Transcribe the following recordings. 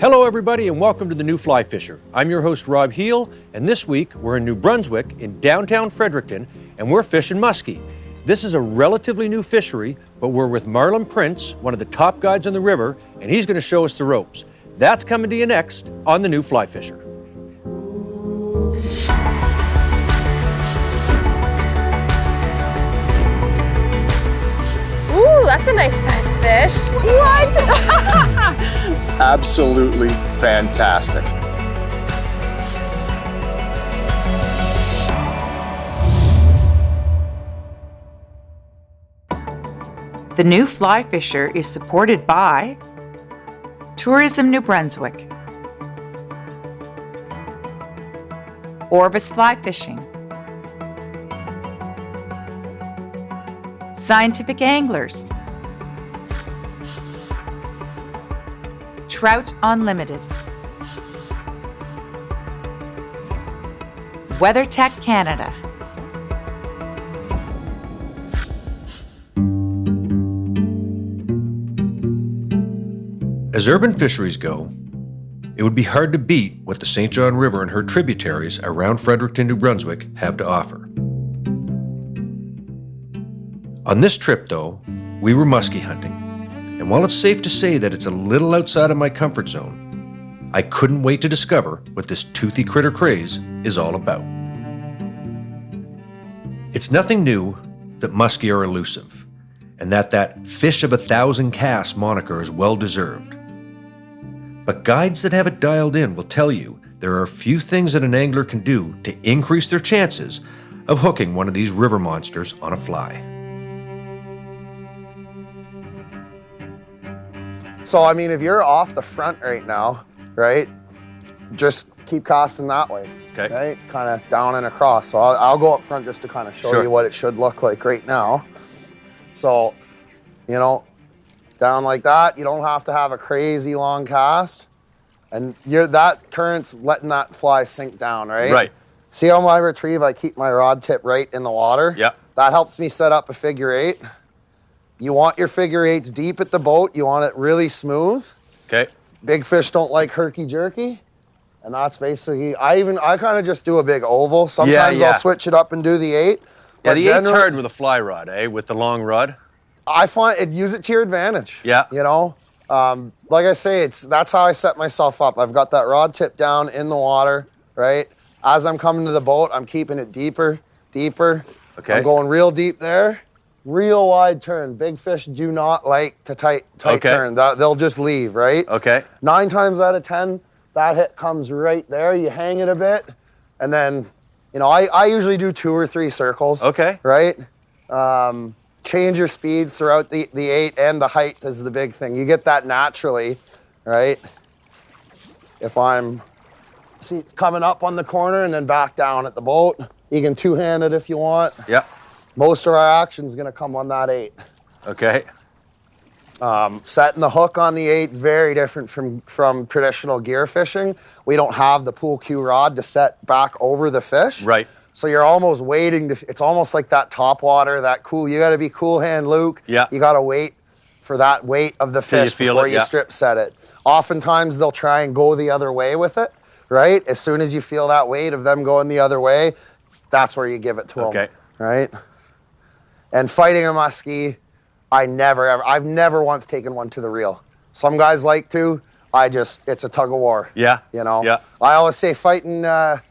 Hello everybody and welcome to the New Fly Fisher. I'm your host Rob Heel, and this week we're in New Brunswick in downtown Fredericton and we're fishing muskie. This is a relatively new fishery, but we're with Marlon Prince, one of the top guides on the river, and he's going to show us the ropes. That's coming to you next on the New Fly Fisher. Ooh, that's a nice size fish. What? Absolutely fantastic. The New Fly Fisher is supported by Tourism New Brunswick, Orvis Fly Fishing, Scientific Anglers, Trout Unlimited, WeatherTech Canada. As urban fisheries go, it would be hard to beat what the St. John River and her tributaries around Fredericton, New Brunswick have to offer. On this trip, though, we were muskie hunting, and while it's safe to say that it's a little outside of my comfort zone, I couldn't wait to discover what this toothy critter craze is all about. It's nothing new that muskie are elusive, and that fish of 1,000 casts moniker is well-deserved. But guides that have it dialed in will tell you there are a few things that an angler can do to increase their chances of hooking one of these river monsters on a fly. So, I mean, if you're off the front right now, right, just keep casting that way, Okay. right? Kind of down and across. So I'll go up front just to kind of show you what it should look like right now. So, you know, down like that, you don't have to have a crazy long cast. And that current's letting that fly sink down, right? Right. See how my retrieve, I keep my rod tip right in the water? Yeah. That helps me set up a figure eight. You want your figure eights deep at the boat. You want it really smooth. Okay. Big fish don't like herky-jerky. And that's basically, I kind of just do a big oval. Sometimes Yeah. I'll switch it up and do the 8. Yeah, But the 8's generally, hard with a fly rod, eh? With the long rod. I find it, use it to your advantage. Yeah. You know, like I say, that's how I set myself up. I've got that rod tip down in the water, right? As I'm coming to the boat, I'm keeping it deeper. Okay. I'm going real deep there. Real wide turn. Big fish do not like to tight turn. They'll just leave, right? Okay. 9 times out of 10, that hit comes right there. You hang it a bit, and then, you know, I usually do 2 or 3 circles. Okay. Right? Change your speeds throughout the 8, and the height is the big thing. You get that naturally, right? If see it's coming up on the corner and then back down at the boat. You can 2-hand it if you want. Yeah. Most of our action's gonna come on that 8. Okay. Setting the hook on the 8 is very different from traditional gear fishing. We don't have the pool cue rod to set back over the fish. Right. So you're almost waiting it's almost like that top water, you gotta be cool hand Luke. Yeah. You gotta wait for that weight of the fish before you strip set it. Oftentimes they'll try and go the other way with it, right? As soon as you feel that weight of them going the other way, that's where you give it to them, right? And fighting a muskie, I've never once taken one to the reel. Some guys like to, it's a tug of war. Yeah. You know? Yeah. I always say fighting a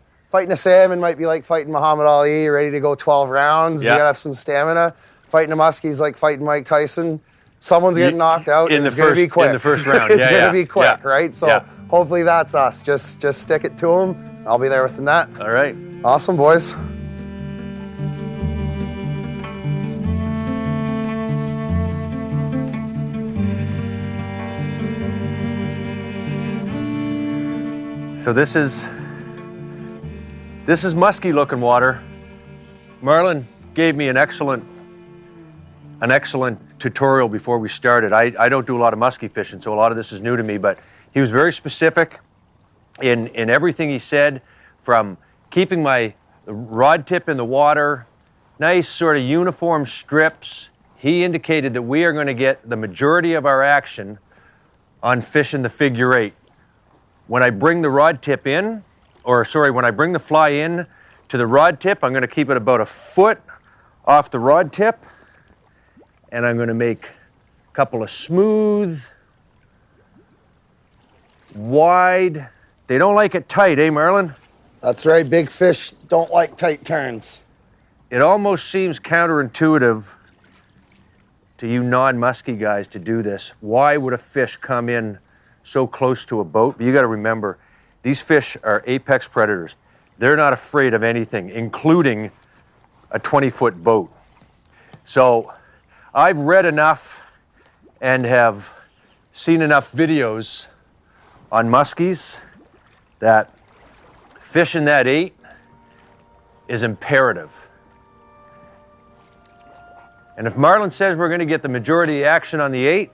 salmon might be like fighting Muhammad Ali, ready to go 12 rounds. Yeah. You gotta have some stamina. Fighting a muskie is like fighting Mike Tyson. Someone's getting knocked out, and it's gonna be quick. In the first round, It's gonna be quick, Yeah. right? So Yeah. hopefully that's us. Just stick it to them. I'll be there with the net. All right. Awesome, boys. So this is musky looking water. Marlon gave me an excellent tutorial before we started. I don't do a lot of musky fishing, so a lot of this is new to me, but he was very specific in everything he said, from keeping my rod tip in the water, nice sort of uniform strips. He indicated that we are going to get the majority of our action on fishing the figure 8 when I bring the rod tip in, when I bring the fly in to the rod tip, I'm gonna keep it about a foot off the rod tip, and I'm gonna make a couple of smooth, wide. They don't like it tight, eh, Marlon? That's right, big fish don't like tight turns. It almost seems counterintuitive to you non-musky guys to do this. Why would a fish come in so close to a boat? But you gotta remember, these fish are apex predators. They're not afraid of anything, including a 20-foot boat. So I've read enough and have seen enough videos on muskies that fishing that 8 is imperative. And if Marlon says we're gonna get the majority of the action on the 8,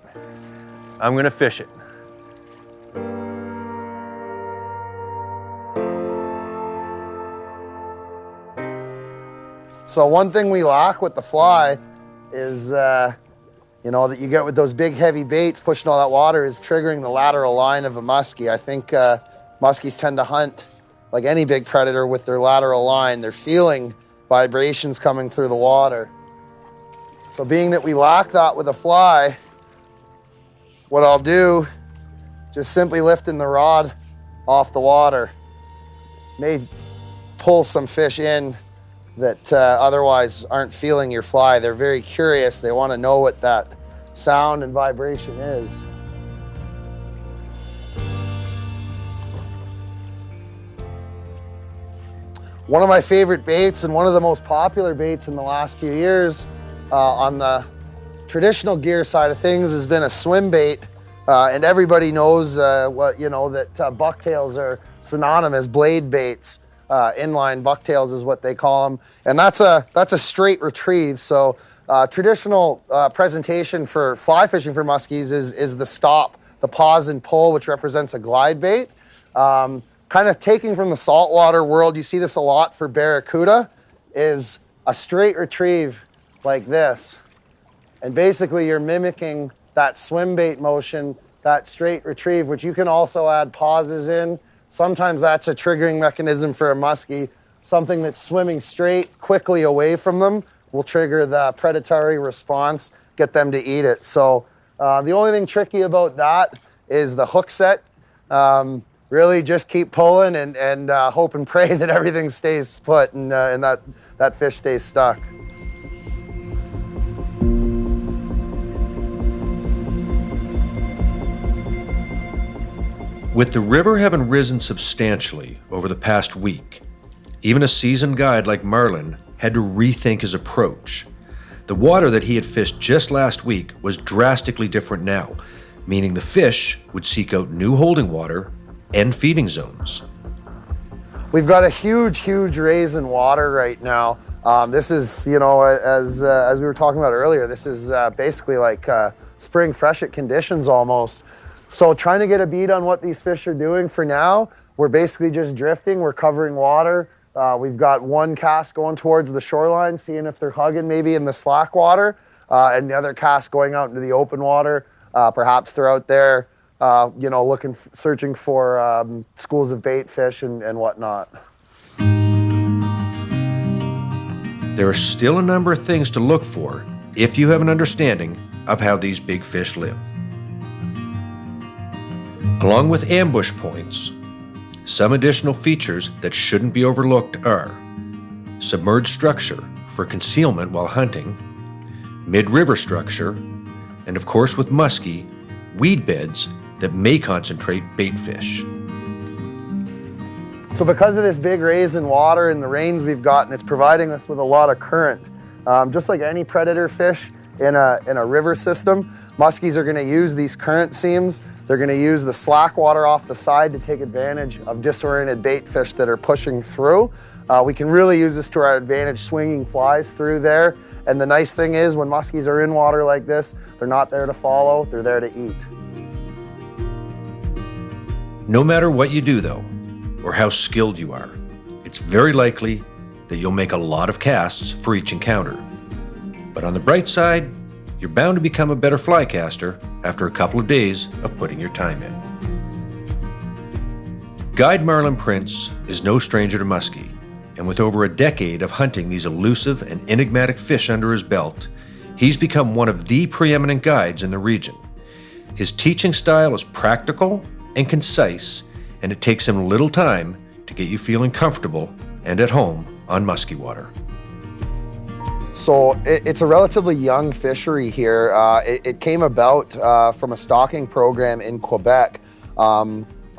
I'm gonna fish it. So one thing we lack with the fly is, you know, that you get with those big heavy baits pushing all that water is triggering the lateral line of a muskie. I think muskies tend to hunt like any big predator with their lateral line. They're feeling vibrations coming through the water. So being that we lack that with a fly, what I'll do, just simply lifting the rod off the water, may pull some fish in that otherwise aren't feeling your fly. They're very curious. They want to know what that sound and vibration is. One of my favorite baits and one of the most popular baits in the last few years on the traditional gear side of things has been a swim bait. And everybody knows that bucktails are synonymous, blade baits. Inline bucktails is what they call them. And that's a straight retrieve. So traditional presentation for fly fishing for muskies is the stop, the pause and pull, which represents a glide bait. Kind of taking from the saltwater world, you see this a lot for barracuda, is a straight retrieve like this. And basically you're mimicking that swim bait motion, that straight retrieve, which you can also add pauses in. Sometimes that's a triggering mechanism for a muskie. Something that's swimming straight quickly away from them will trigger the predatory response, get them to eat it. So the only thing tricky about that is the hook set. Really just keep pulling and hope and pray that everything stays put and that fish stays stuck. With the river having risen substantially over the past week, even a seasoned guide like Marlon had to rethink his approach. The water that he had fished just last week was drastically different now, meaning the fish would seek out new holding water and feeding zones. We've got a huge raise in water right now. This is, you know, as we were talking about earlier, this is basically like spring freshet conditions almost. So trying to get a beat on what these fish are doing for now, we're basically just drifting, we're covering water. We've got one cast going towards the shoreline, seeing if they're hugging maybe in the slack water, and the other cast going out into the open water. Perhaps they're out there, you know, searching for schools of bait fish and whatnot. There are still a number of things to look for if you have an understanding of how these big fish live. Along with ambush points, some additional features that shouldn't be overlooked are submerged structure for concealment while hunting, mid-river structure, and of course with muskie, weed beds that may concentrate bait fish. So because of this big raise in water and the rains we've gotten, it's providing us with a lot of current. Just like any predator fish in a river system, muskies are gonna use these current seams. They're gonna use the slack water off the side to take advantage of disoriented bait fish that are pushing through. We can really use this to our advantage, swinging flies through there. And the nice thing is when muskies are in water like this, they're not there to follow, they're there to eat. No matter what you do though, or how skilled you are, it's very likely that you'll make a lot of casts for each encounter. But on the bright side, you're bound to become a better fly caster after a couple of days of putting your time in. Guide Marlin Prince is no stranger to muskie, and with over a decade of hunting these elusive and enigmatic fish under his belt, he's become one of the preeminent guides in the region. His teaching style is practical and concise, and it takes him little time to get you feeling comfortable and at home on musky water. So it's a relatively young fishery here. It came about from a stocking program in Quebec.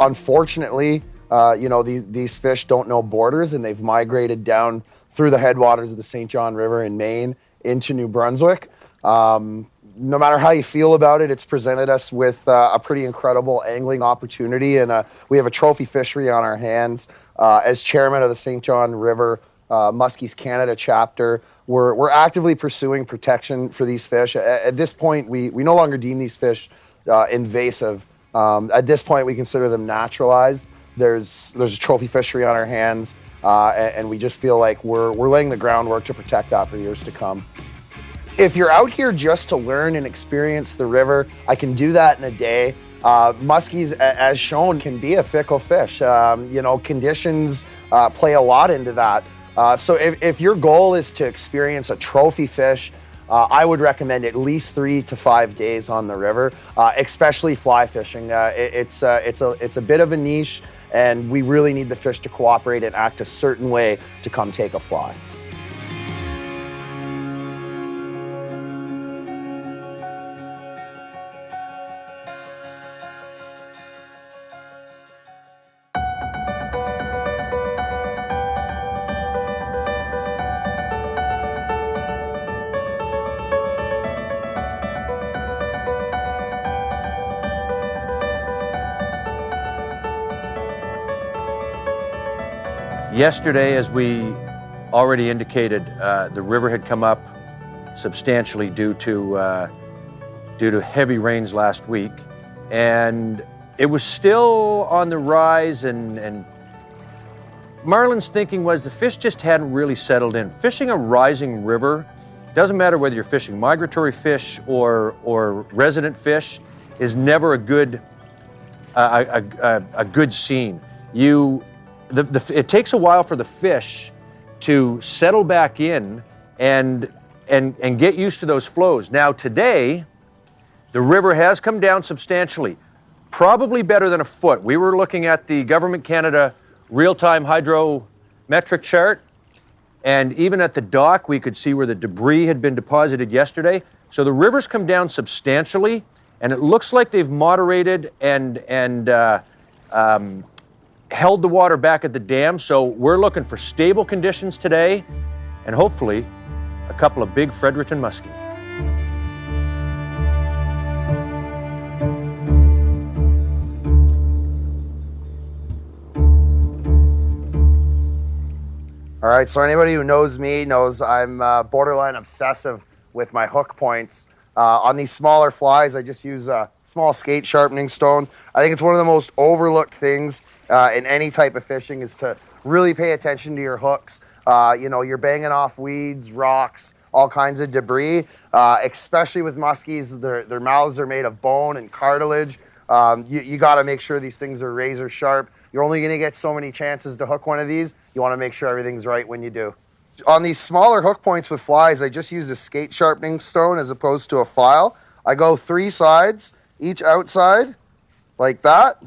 Unfortunately, these fish don't know borders, and they've migrated down through the headwaters of the St. John River in Maine into New Brunswick. No matter how you feel about it, it's presented us with a pretty incredible angling opportunity, and we have a trophy fishery on our hands. As chairman of the St. John River Muskies Canada chapter, we're actively pursuing protection for these fish. At this point, we no longer deem these fish invasive. At this point, we consider them naturalized. There's a trophy fishery on our hands, and we just feel like we're laying the groundwork to protect that for years to come. If you're out here just to learn and experience the river, I can do that in a day. Muskies, as shown, can be a fickle fish. Conditions play a lot into that. So if your goal is to experience a trophy fish, I would recommend at least 3 to 5 days on the river, especially fly fishing. It's a bit of a niche, and we really need the fish to cooperate and act a certain way to come take a fly. Yesterday, as we already indicated, the river had come up substantially due to heavy rains last week, and it was still on the rise. And Marlin's thinking was the fish just hadn't really settled in. Fishing a rising river, doesn't matter whether you're fishing migratory fish or resident fish, is never a good scene. It takes a while for the fish to settle back in and get used to those flows. Now today, the river has come down substantially, probably better than a foot. We were looking at the Government Canada real-time hydrometric chart, and even at the dock, we could see where the debris had been deposited yesterday. So the river's come down substantially, and it looks like they've moderated and held the water back at the dam. So we're looking for stable conditions today, and hopefully a couple of big Fredericton muskie. All right, so anybody who knows me knows I'm borderline obsessive with my hook points. On these smaller flies, I just use a small skate sharpening stone. I think it's one of the most overlooked things in any type of fishing is to really pay attention to your hooks. You're banging off weeds, rocks, all kinds of debris, especially with muskies. Their mouths are made of bone and cartilage. You got to make sure these things are razor sharp. You're only going to get so many chances to hook one of these. You want to make sure everything's right when you do. On these smaller hook points with flies, I just use a skate sharpening stone as opposed to a file. I go 3 sides, each outside, like that.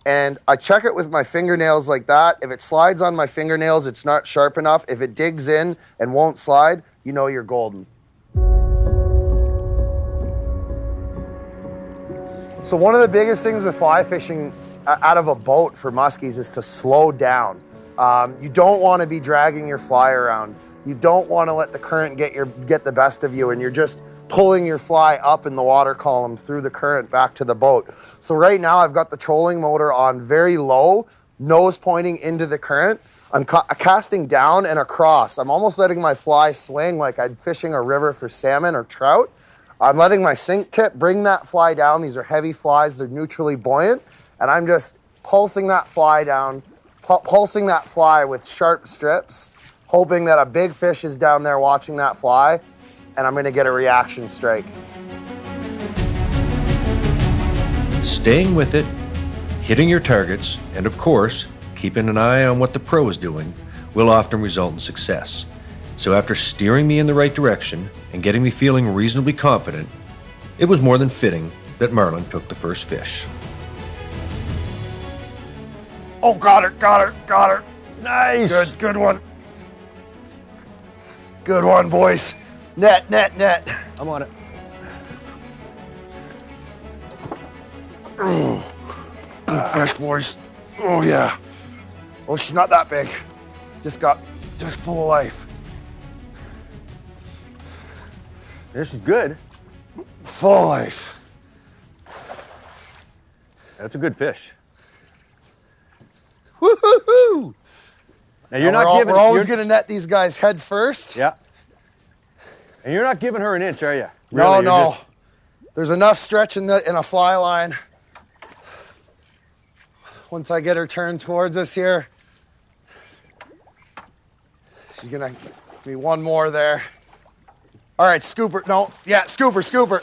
And I check it with my fingernails like that. If it slides on my fingernails, it's not sharp enough. If it digs in and won't slide, you know you're golden. So one of the biggest things with fly fishing out of a boat for muskies is to slow down. You don't want to be dragging your fly around. You don't want to let the current get the best of you, and you're just pulling your fly up in the water column through the current back to the boat. So right now I've got the trolling motor on very low, nose pointing into the current. I'm casting down and across. I'm almost letting my fly swing like I'm fishing a river for salmon or trout. I'm letting my sink tip bring that fly down. These are heavy flies, they're neutrally buoyant, and I'm just pulsing that fly down, pulsing that fly with sharp strips, hoping that a big fish is down there watching that fly, and I'm going to get a reaction strike. Staying with it, hitting your targets, and of course, keeping an eye on what the pro is doing will often result in success. So after steering me in the right direction and getting me feeling reasonably confident, it was more than fitting that Marlon took the first fish. Oh, got her. Nice! Good one. Good one, boys. Net. I'm on it. Good fish, boys. Oh, yeah. Oh, she's not that big. Just full of life. This is good. Full of life. That's a good fish. Woo-hoo-hoo! Now you're not giving. We're always going to net these guys head first. Yeah. And you're not giving her an inch, are you? No, Really, no. just- There's enough stretch in a fly line. Once I get her turned towards us here, she's gonna give me one more there. All right, scooper. No, yeah, scooper.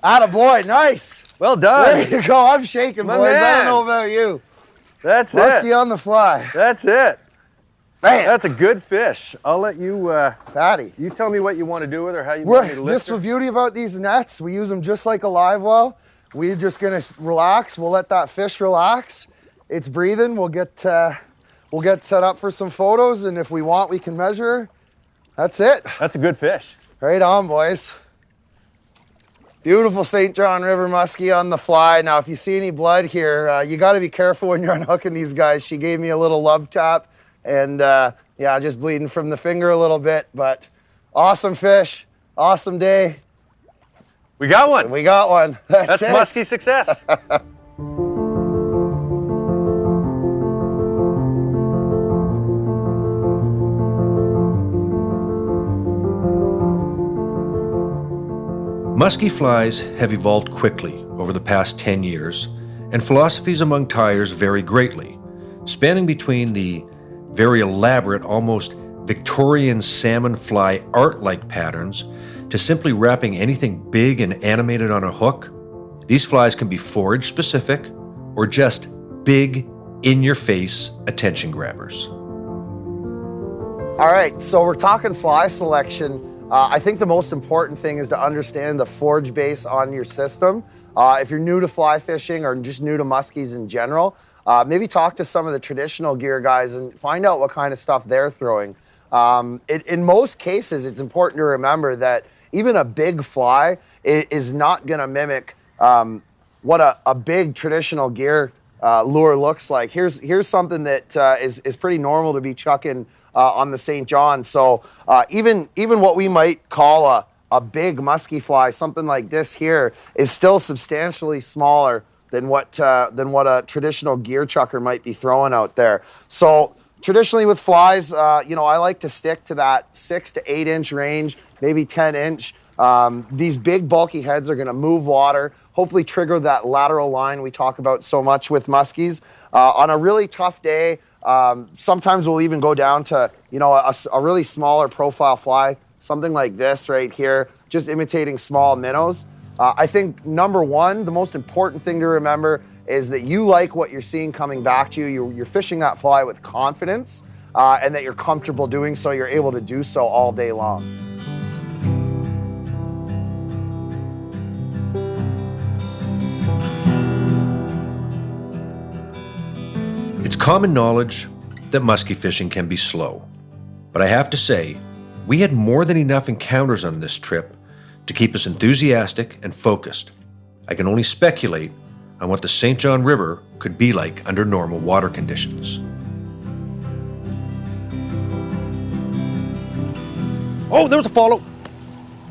Atta boy, nice. Well There done. you go. I'm shaking, My boys. I man. don't know about you. That's Musky it. on the fly. That's it. Bam. That's a good fish. I'll let you. Fatty. You tell me what you want to do with her. How you want me to This lift is the her. beauty about these nets. We use them just like a live well. We're just gonna relax. We'll let that fish relax. It's breathing. We'll get set up for some photos, and if we want, we can measure her. That's it. That's a good fish. Right on, boys. Beautiful St. John River muskie on the fly. Now, if you see any blood here, you got to be careful when you're unhooking these guys. She gave me a little love tap, and yeah, just bleeding from the finger a little bit. But awesome fish, awesome day. We got one. We got one. That's it. musky success. Musky flies have evolved quickly over the past 10 years, and philosophies among tyers vary greatly, spanning between the very elaborate, almost Victorian salmon fly art-like patterns to simply wrapping anything big and animated on a hook. These flies can be forage-specific or just big, in-your-face attention grabbers. All right, so we're talking fly selection. I think the most important thing is to understand the forage base on your system. If you're new to fly fishing or just new to muskies in general, maybe talk to some of the traditional gear guys and find out what kind of stuff they're throwing. In most cases, it's important to remember that even a big fly is not going to mimic what a big traditional gear lure looks like. Here's something that is pretty normal to be chucking on the St. John. So even what we might call a big musky fly, something like this here, is still substantially smaller than what a traditional gear chucker might be throwing out there. So traditionally with flies, I like to stick to that 6 to 8 inch range, maybe 10 inch. These big bulky heads are going to move water, hopefully trigger that lateral line we talk about so much with muskies. On a really tough day, sometimes we'll even go down to, a really smaller profile fly, something like this right here, just imitating small minnows. I think number one, the most important thing to remember is that you like what you're seeing coming back to you. You're fishing that fly with confidence, and that you're comfortable doing so. You're able to do so all day long. It's common knowledge that musky fishing can be slow, but I have to say, we had more than enough encounters on this trip to keep us enthusiastic and focused. I can only speculate on what the St. John River could be like under normal water conditions. Oh, there's a follow.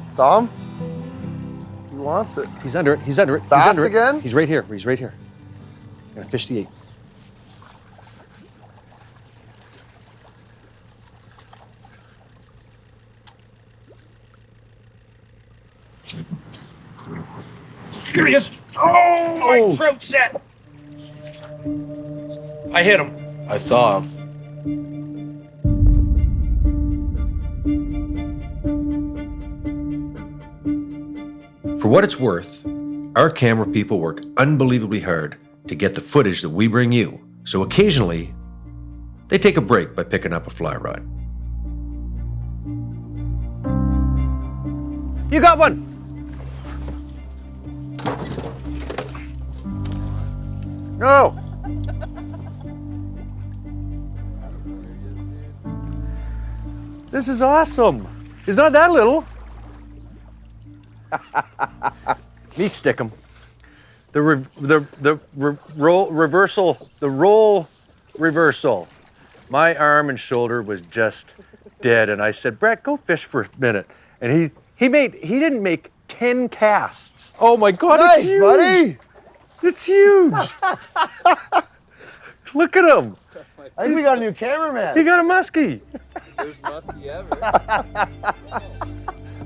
Saw him? He wants it. He's under it. He's under it. Fast He's under again? It. He's right here. He's right here. Gonna fish the 8. Here he is. Oh, my trout set. I hit him. I saw him. For what it's worth, our camera people work unbelievably hard to get the footage that we bring you. So occasionally, they take a break by picking up a fly rod. You got one! No! This is awesome. It's not that little. Meat stick 'em. The roll reversal. My arm and shoulder was just dead, and I said, Brett, go fish for a minute. And he didn't make 10 casts. Oh my God, Nice, it's huge. buddy. It's huge. Look at him. I think we got a new cameraman. He got a muskie. First musky ever.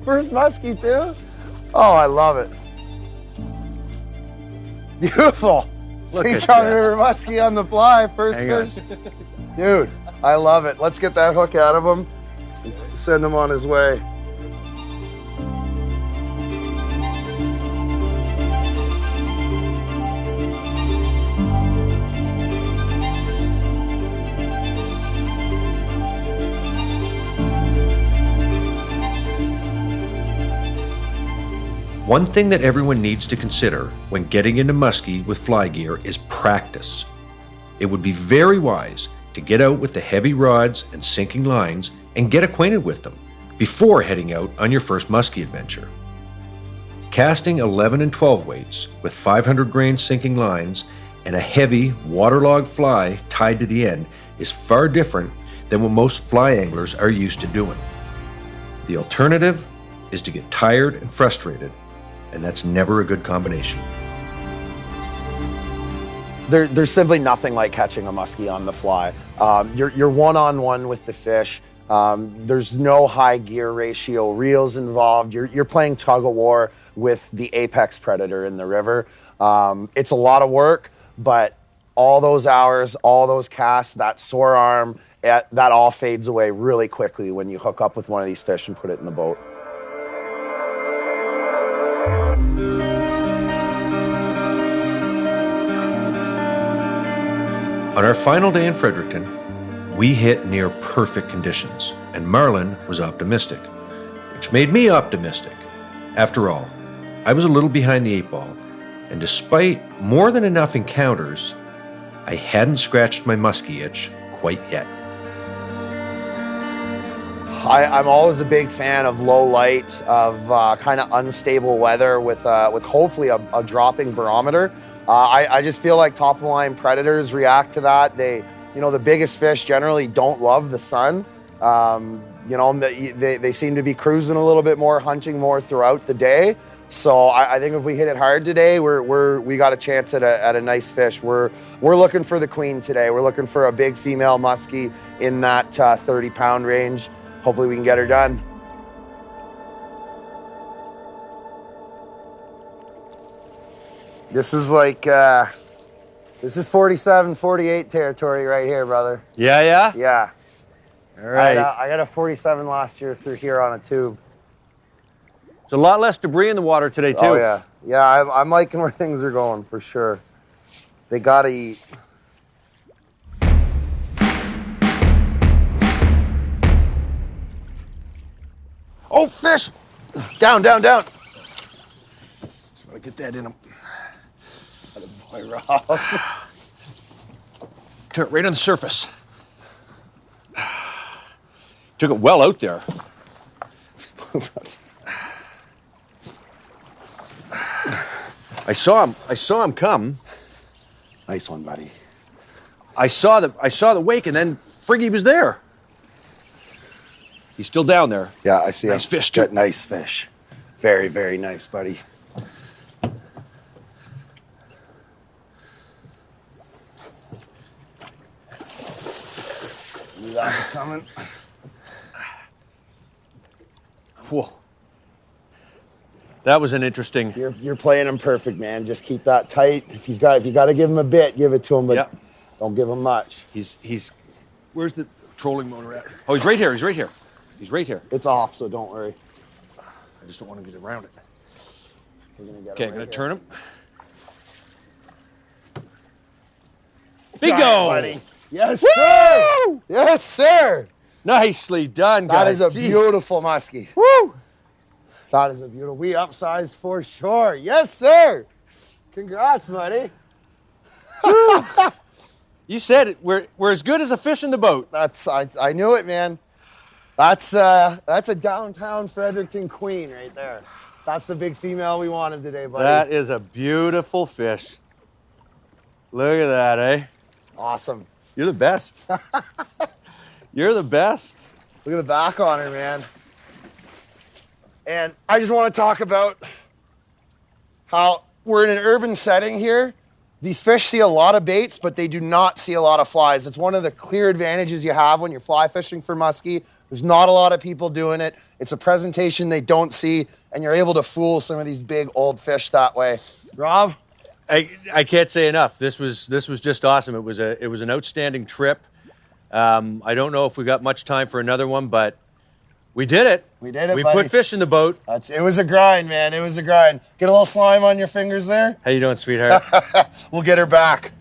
First musky too? Oh, I love it. Beautiful. Look St. at John that. River muskie on the fly, first Hang on. fish. Dude, I love it. Let's get that hook out of him. Send him on his way. One thing that everyone needs to consider when getting into muskie with fly gear is practice. It would be very wise to get out with the heavy rods and sinking lines and get acquainted with them before heading out on your first muskie adventure. Casting 11 and 12 weights with 500 grain sinking lines and a heavy waterlogged fly tied to the end is far different than what most fly anglers are used to doing. The alternative is to get tired and frustrated, and that's never a good combination. There's simply nothing like catching a muskie on the fly. You're one-on-one with the fish. There's no high gear ratio reels involved. You're playing tug-of-war with the apex predator in the river. It's a lot of work, but all those hours, all those casts, that sore arm, that all fades away really quickly when you hook up with one of these fish and put it in the boat. On our final day in Fredericton, we hit near perfect conditions, and Marlin was optimistic, which made me optimistic. After all, I was a little behind the 8 ball, and despite more than enough encounters, I hadn't scratched my muskie itch quite yet. I'm always a big fan of low light, of kind of unstable weather with hopefully a dropping barometer. I just feel like top of the line predators react to that. The biggest fish generally don't love the sun. They seem to be cruising a little bit more, hunting more throughout the day. So I think if we hit it hard today, we got a chance at a nice fish. We're looking for the queen today. We're looking for a big female muskie in that 30-pound range. Hopefully we can get her done. This is like, this is 47, 48 territory right here, brother. Yeah? Yeah. All right. I got a 47 last year through here on a tube. There's a lot less debris in the water today, too. Oh, yeah. Yeah, I'm liking where things are going, for sure. They gotta eat. Oh, fish! Down. Just want to get that in him. Boy, Rob. Took it right on the surface. Took it well out there. I saw him come. Nice one, buddy. I saw the wake, and then Friggy was there. He's still down there. Yeah, I see Nice him. fish, too. Got nice fish. Very, very nice, buddy. Knew that was coming. Whoa. That was an interesting. You're playing him perfect, man. Just keep that tight. If you got to give him a bit, give it to him, but Yeah. don't give him much. He's. Where's the trolling motor at? Oh, he's right here. He's right here. It's off, so don't worry. I just don't want to get around it. We're gonna get Okay, him I'm gonna right turn him. here. Bingo! Giant, buddy. Yes, sir. Yes, sir. Nicely done, That guys. is a Jeez. beautiful muskie. Woo! That is a beautiful. We upsized for sure. Yes, sir. Congrats, buddy. You said it. We're as good as a fish in the boat. I knew it, man. That's a downtown Fredericton queen right there. That's the big female we wanted today, buddy. That is a beautiful fish. Look at that, eh? Awesome. You're the best. You're the best. Look at the back on her, man. And I just want to talk about how we're in an urban setting here. These fish see a lot of baits, but they do not see a lot of flies. It's one of the clear advantages you have when you're fly fishing for muskie. There's not a lot of people doing it. It's a presentation they don't see, and you're able to fool some of these big old fish that way. Rob? I can't say enough. This was just awesome. It was an outstanding trip. I don't know if we got much time for another one, but we did it. We did it, We buddy. put fish in the boat. It was a grind, man. It was a grind. Get a little slime on your fingers there. How you doing, sweetheart? We'll get her back.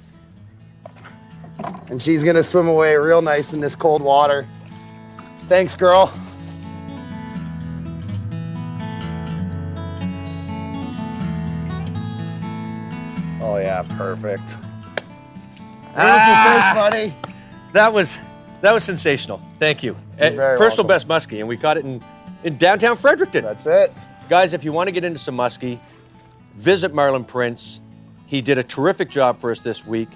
And she's gonna swim away real nice in this cold water. Thanks, girl. Oh yeah, perfect. Beautiful fish, buddy. That was sensational. Thank you. You're very Personal welcome. best muskie, and we caught it in downtown Fredericton. That's it. Guys, if you want to get into some muskie, visit Marlon Prince. He did a terrific job for us this week.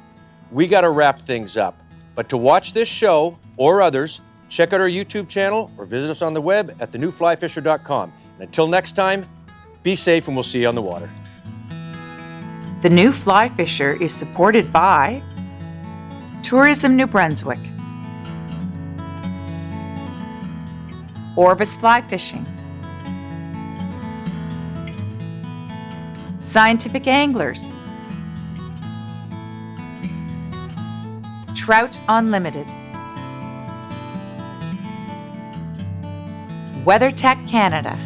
We got to wrap things up. But to watch this show or others, check out our YouTube channel or visit us on the web at thenewflyfisher.com. And until next time, be safe and we'll see you on the water. The New Fly Fisher is supported by Tourism New Brunswick, Orvis Fly Fishing, Scientific Anglers, Trout Unlimited, WeatherTech Canada,